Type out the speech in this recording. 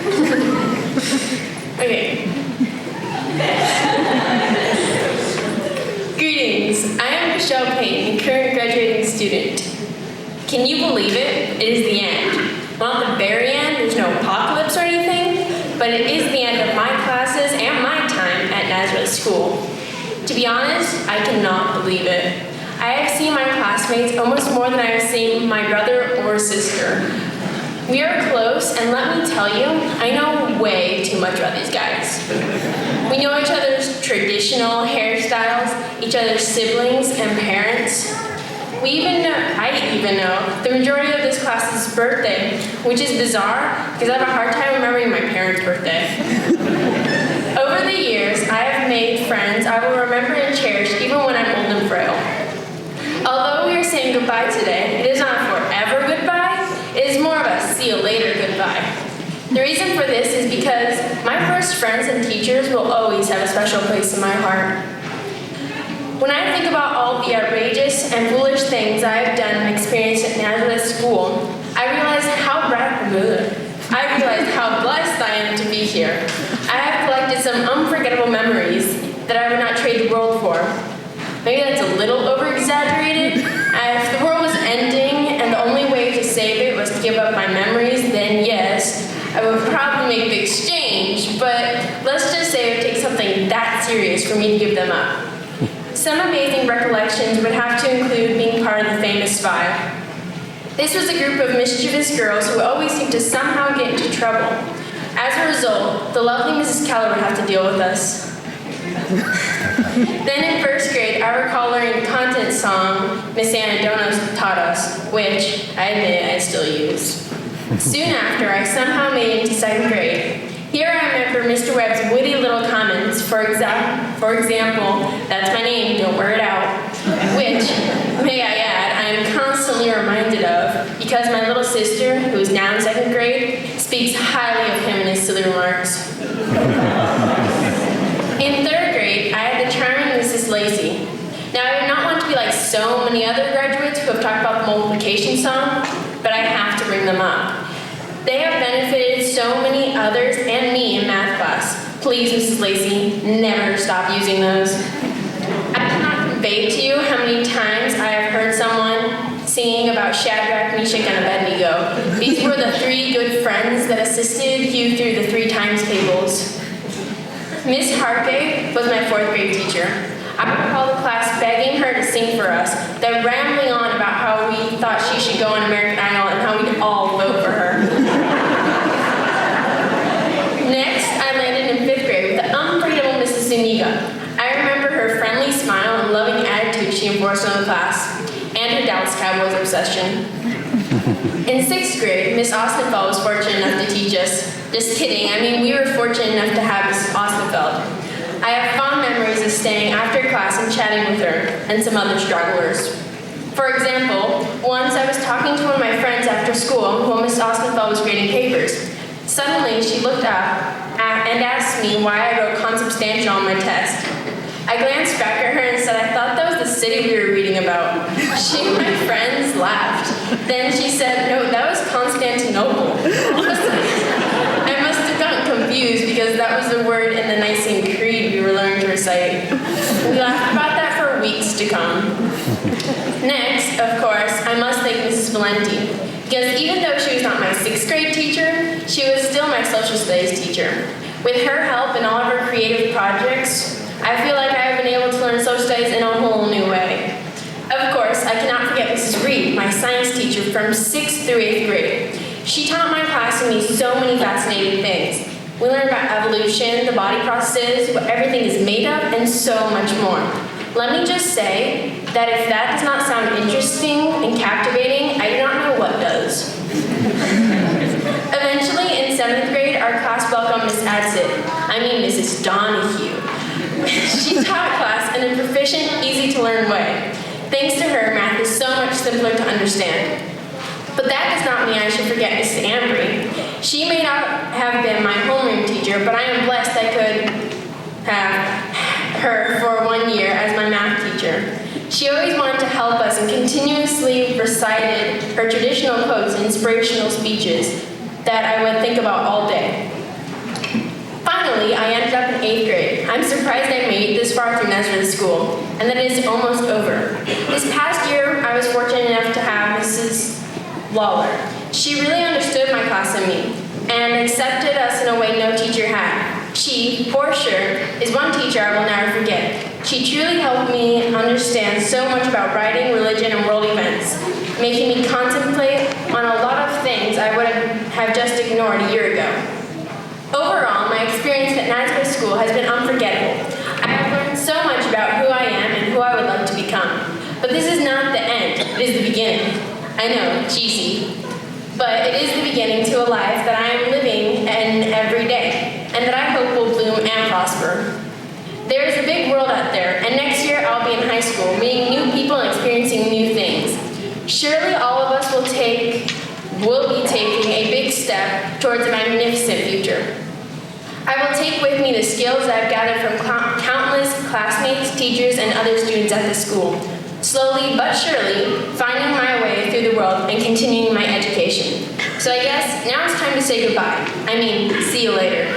Okay. Greetings, I am Michelle Payne, current graduating student. Can you believe it? It is the end. Not the very end, there's no apocalypse or anything, but it is the end of my classes and my time at Nazareth School. To be honest, I cannot believe it. I have seen my classmates almost more than I have seen my brother or sister. We are close, and let me tell you, I know way too much about these guys. We know each other's traditional hairstyles, each other's siblings and parents. I even know the majority of this class's birthday, which is bizarre because I have a hard time remembering my parents' birthday. Over the years, I have made friends I will remember and cherish even when I'm old and frail. Although we are saying goodbye today, it is not a forever goodbye, it is more of a see you later goodbye. The reason for this is because my first friends and teachers will always have a special place in my heart. When I think about all the outrageous and foolish things I have done and experienced at Nazareth School, I realize how blessed I am to be here. I have collected some unforgettable memories that I would not trade the world for. Maybe that's a little over-exaggerated. If the world was ending and the only way to save it was to give up my memories, then yes, I would probably make the exchange, but let's just say it would take something that serious for me to give them up. Some amazing recollections would have to include being part of the famous Five. This was a group of mischievous girls who always seemed to somehow get into trouble. As a result, the lovely Mrs. Keller would have to deal with us. Then in first grade, I recall learning the content song Miss Anadonos taught us, which, I admit, I still use. Soon after, I somehow made it into second grade. Here I remember Mr. Webb's witty little comments, for example, that's my name, don't wear it out, which, may I add, I am constantly reminded of because my little sister, who is now in second grade, speaks highly of him in his silly remarks. In third grade, I had the charming Mrs. Lacey. Now, I do not want to be like so many other graduates who have talked about the multiplication song, but I have to bring them up. They have benefited so many others and me in math class. Please, Mrs. Lacey, never stop using those. I cannot convey to you how many times I have heard someone singing about Shadrach, Meshach, and Abednego. These were the three good friends that assisted you through the 3 times tables. Miss Harpay was my 4th grade teacher. I recall the class begging her to sing for us, then rambling on about how we thought she should go on American Idol and how we'd all vote for her. Next, I landed in 5th grade with the unforgettable Mrs. Zuniga. I remember her friendly smile and loving attitude she enforced on the class, and her Dallas Cowboys obsession. In 6th grade, Miss Ostenfeld was fortunate enough to teach us. Just kidding, I mean we were fortunate enough to have Miss Ostenfeld. I have fond memories of staying after class and chatting with her and some other stragglers. For example, once I was talking to one of my friends after school while Miss Ostenfeld was grading papers. Suddenly, she looked up and asked me why I wrote consubstantial on my test. I glanced back at her and said I thought that was the city we were reading about. She and my friends laughed. Then she said, no, that was Constantinople. I must have gotten confused because that was the word in the Nicene Creed we were learning to recite. We laughed about that for weeks to come. Next, of course, I must thank Mrs. Valenti, because even though she was not my 6th grade teacher, she was still my social studies teacher. With her help in all of her creative projects, I feel like I have been able to learn social studies in a whole new way. Of course, I cannot forget Mrs. Reed, my science teacher from 6th through 8th grade. She taught my class and me so many fascinating things. We learned about evolution, the body processes, what everything is made of, and so much more. Let me just say that if that does not sound interesting and captivating, I do not know what does. Eventually, in 7th grade, our class welcomed Miss Mrs. Donahue. She taught class in a proficient, easy-to-learn way. Thanks to her, math is so much simpler to understand. But that does not mean I should forget Mrs. Ambry. She may not have been my homeroom teacher, but I am blessed I could have her for 1 year as my math teacher. She always wanted to help us and continuously recited her traditional quotes and inspirational speeches that I would think about all day. finally, I ended up in 8th grade. I'm surprised I made it this far through Nazareth School, and that it's almost over. This past year, I was fortunate enough to have Mrs. Lawler. She really understood my class and me, and accepted us in a way no teacher had. She, for sure, is one teacher I will never forget. She truly helped me understand so much about writing, religion, and world events, making me contemplate on a lot of things I would have just ignored a year ago. Overall, my experience at Nazareth School has been unforgettable. I have learned so much about who I am and who I would like to become. But this is not the end, it is the beginning. I know, cheesy. But it is the beginning to a life that I am living in every day, and that I hope will bloom and prosper. There is a big world out there, and next year I'll be in high school, meeting new people and experiencing new things. Surely all of us will be taking a big step towards a magnificent future. I will take with me the skills I've gathered from countless classmates, teachers, and other students at the school, slowly but surely finding my way through the world and continuing my education. So I guess now it's time to say goodbye. I mean, see you later.